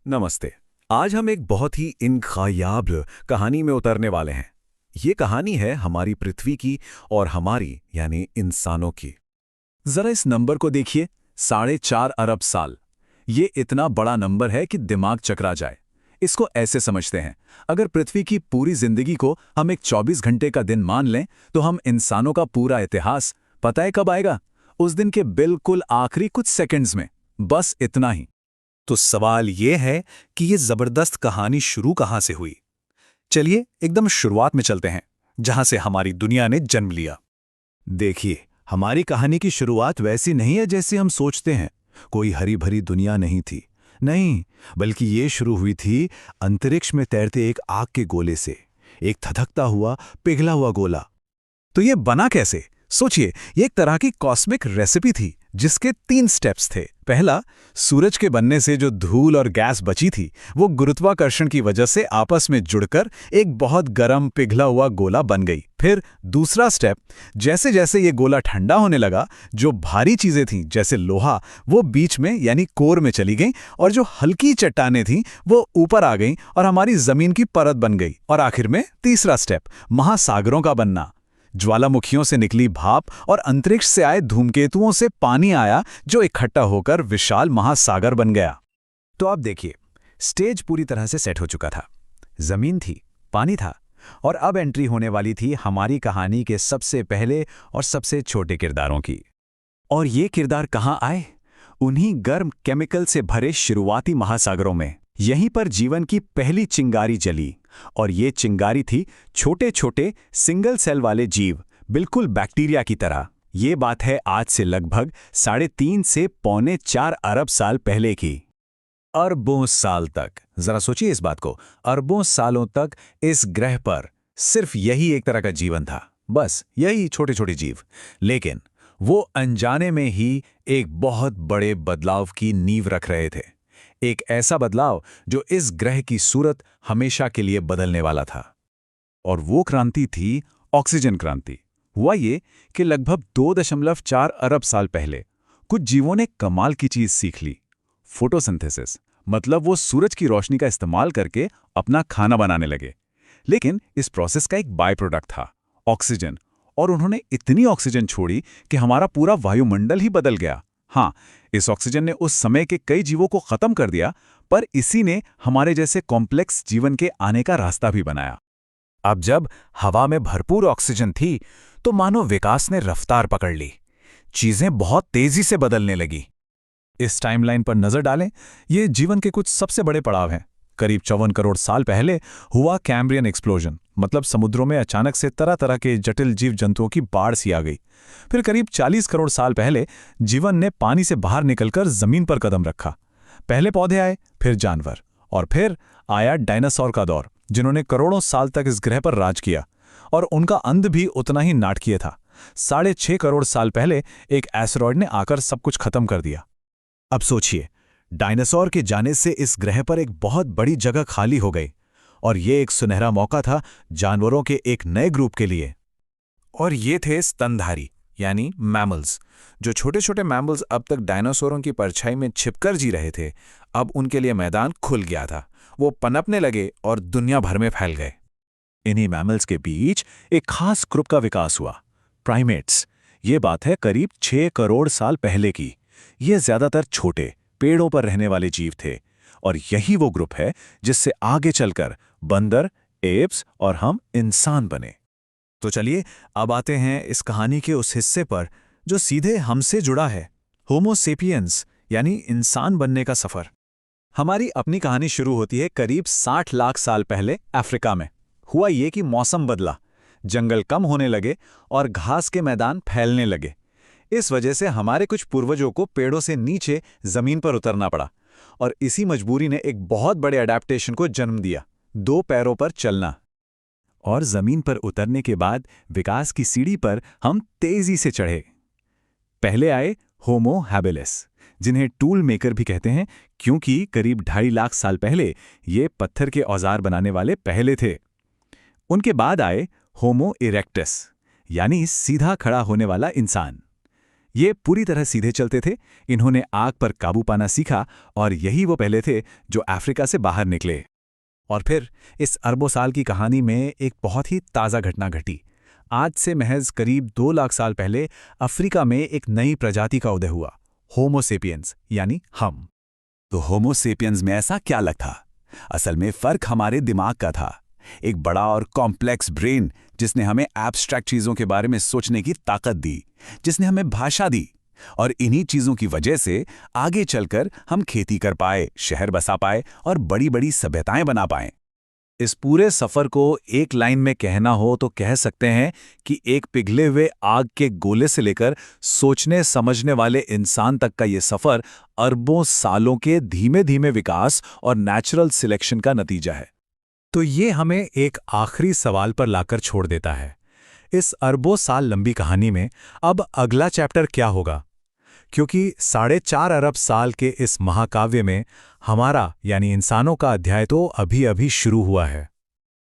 नमस्ते। आज हम एक बहुत ही इनख्याब कहानी में उतरने वाले हैं। ये कहानी है हमारी पृथ्वी की और हमारी यानी इंसानों की। जरा इस नंबर को देखिए, 4.5 अरब साल। ये इतना बड़ा नंबर है कि दिमाग चकरा जाए। इसको ऐसे समझते हैं, अगर पृथ्वी की पूरी जिंदगी को हम एक 24 घंटे का दिन मान लें तो हम इंसानों का पूरा इतिहास पता है कब आएगा? उस दिन के बिल्कुल आखिरी कुछ सेकंड्स में। बस इतना ही। तो सवाल ये है कि ये जबरदस्त कहानी शुरू कहाँ से हुई। चलिए एकदम शुरुआत में चलते हैं, जहां से हमारी दुनिया ने जन्म लिया। देखिए, हमारी कहानी की शुरुआत वैसी नहीं है जैसे हम सोचते हैं। कोई हरी भरी दुनिया नहीं थी, नहीं, बल्कि ये शुरू हुई थी अंतरिक्ष में तैरते एक आग के गोले से। एक धधकता हुआ, पिघला हुआ गोला। तो ये बना कैसे? सोचिए, ये एक तरह की कॉस्मिक रेसिपी थी जिसके 3 स्टेप्स थे। पहला, सूरज के बनने से जो धूल और गैस बची थी वो गुरुत्वाकर्षण की वजह से आपस में जुड़कर एक बहुत गर्म पिघला हुआ गोला बन गई। फिर दूसरा स्टेप, जैसे जैसे ये गोला ठंडा होने लगा, जो भारी चीजें थीं जैसे लोहा वो बीच में यानी कोर में चली गईं, और जो हल्की चट्टानें थीं वो ऊपर आ गईं और हमारी जमीन की परत बन गई। और आखिर में तीसरा स्टेप, महासागरों का बनना। ज्वालामुखियों से निकली भाप और अंतरिक्ष से आए धूमकेतुओं से पानी आया जो इकट्ठा होकर विशाल महासागर बन गया। तो आप देखिए, स्टेज पूरी तरह से सेट हो चुका था। जमीन थी, पानी था, और अब एंट्री होने वाली थी हमारी कहानी के सबसे पहले और सबसे छोटे किरदारों की। और ये किरदार कहाँ आए? उन्हीं गर्म केमिकल से भरे शुरुआती महासागरों में। यहीं पर जीवन की पहली चिंगारी जली, और ये चिंगारी थी छोटे छोटे सिंगल सेल वाले जीव, बिल्कुल बैक्टीरिया की तरह। ये बात है आज से लगभग 3.5 से 4.25 अरब साल पहले की। अरबों साल तक, जरा सोचिए इस बात को, अरबों सालों तक इस ग्रह पर सिर्फ यही एक तरह का जीवन था, बस यही छोटे छोटे जीव। लेकिन वो अनजाने में ही एक बहुत बड़े बदलाव की नींव रख रहे थे। एक ऐसा बदलाव जो इस ग्रह की सूरत हमेशा के लिए बदलने वाला था। और वो क्रांति थी ऑक्सीजन क्रांति। हुआ ये कि लगभग 2.4 अरब साल पहले कुछ जीवों ने कमाल की चीज सीख ली, फोटोसिंथेसिस। मतलब वो सूरज की रोशनी का इस्तेमाल करके अपना खाना बनाने लगे। लेकिन इस प्रोसेस का एक बाय प्रोडक्ट था ऑक्सीजन, और उन्होंने इतनी ऑक्सीजन छोड़ी कि हमारा पूरा वायुमंडल ही बदल गया। हाँ, इस ऑक्सीजन ने उस समय के कई जीवों को खत्म कर दिया, पर इसी ने हमारे जैसे कॉम्प्लेक्स जीवन के आने का रास्ता भी बनाया। अब जब हवा में भरपूर ऑक्सीजन थी तो मानो विकास ने रफ्तार पकड़ ली। चीजें बहुत तेजी से बदलने लगी। इस टाइमलाइन पर नजर डालें, ये जीवन के कुछ सबसे बड़े पड़ाव हैं। करीब 54 करोड़ साल पहले हुआ कैम्ब्रियन एक्सप्लोजन, मतलब समुद्रों में अचानक से तरह तरह के जटिल जीव जंतुओं की बाढ़ सी आ गई। फिर करीब 40 करोड़ साल पहले जीवन ने पानी से बाहर निकलकर जमीन पर कदम रखा। पहले पौधे आए, फिर जानवर, और फिर आया डायनासोर का दौर, जिन्होंने करोड़ों साल तक इस ग्रह पर राज किया। और उनका अंत भी उतना ही नाटकीय था। 6.5 करोड़ साल पहले एक एस्टेरॉयड ने आकर सब कुछ खत्म कर दिया। अब सोचिए, डायनासोर के जाने से इस ग्रह पर एक बहुत बड़ी जगह खाली हो गई, और ये एक सुनहरा मौका था जानवरों के एक नए ग्रुप के लिए। और ये थे स्तनधारी यानी मैमल्स। जो छोटे छोटे मैमल्स अब तक डायनासोरों की परछाई में छिपकर जी रहे थे, अब उनके लिए मैदान खुल गया था। वो पनपने लगे और दुनिया भर में फैल गए। इन्हीं मैमल्स के बीच एक खास ग्रुप का विकास हुआ, प्राइमेट्स। ये बात है करीब 6 करोड़ साल पहले की। ये ज्यादातर छोटे पेड़ों पर रहने वाले जीव थे, और यही वो ग्रुप है जिससे आगे चलकर बंदर, एप्स और हम इंसान बने। तो चलिए अब आते हैं इस कहानी के उस हिस्से पर जो सीधे हमसे जुड़ा है, होमो सेपियंस यानी इंसान बनने का सफर। हमारी अपनी कहानी शुरू होती है करीब 60 लाख साल पहले अफ्रीका में। हुआ ये कि मौसम बदला, जंगल कम होने लगे और घास के मैदान फैलने लगे। इस वजह से हमारे कुछ पूर्वजों को पेड़ों से नीचे जमीन पर उतरना पड़ा, और इसी मजबूरी ने एक बहुत बड़े अडैप्टेशन को जन्म दिया, 2 पैरों पर चलना। और जमीन पर उतरने के बाद विकास की सीढ़ी पर हम तेजी से चढ़े। पहले आए होमो हैबिलिस, जिन्हें टूल मेकर भी कहते हैं, क्योंकि करीब 2.5 लाख साल पहले ये पत्थर के औजार बनाने वाले पहले थे। उनके बाद आए होमो इरेक्टस, यानी सीधा खड़ा होने वाला इंसान। ये पूरी तरह सीधे चलते थे, इन्होंने आग पर काबू पाना सीखा और यही वो पहले थे जो अफ्रीका से बाहर निकले। और फिर इस अरबों साल की कहानी में एक बहुत ही ताज़ा घटना घटी। आज से महज करीब 2 लाख साल पहले अफ्रीका में एक नई प्रजाति का उदय हुआ, होमो सेपियंस यानी हम। तो होमो सेपियंस में ऐसा क्या अलग था? असल में फर्क हमारे दिमाग का था। एक बड़ा और कॉम्प्लेक्स ब्रेन जिसने हमें एब्स्ट्रैक्ट चीज़ों के बारे में सोचने की ताकत दी, जिसने हमें भाषा दी। और इन्हीं चीज़ों की वजह से आगे चलकर हम खेती कर पाए, शहर बसा पाए और बड़ी बड़ी सभ्यताएं बना पाए। इस पूरे सफ़र को एक लाइन में कहना हो तो कह सकते हैं कि एक पिघले हुए आग के गोले से लेकर सोचने समझने वाले इंसान तक का ये सफ़र अरबों सालों के धीमे धीमे विकास और नेचुरल सिलेक्शन का नतीजा है। तो ये हमें एक आखिरी सवाल पर लाकर छोड़ देता है। इस अरबों साल लंबी कहानी में अब अगला चैप्टर क्या होगा? क्योंकि 4.5 अरब साल के इस महाकाव्य में हमारा यानी इंसानों का अध्याय तो अभी अभी शुरू हुआ है।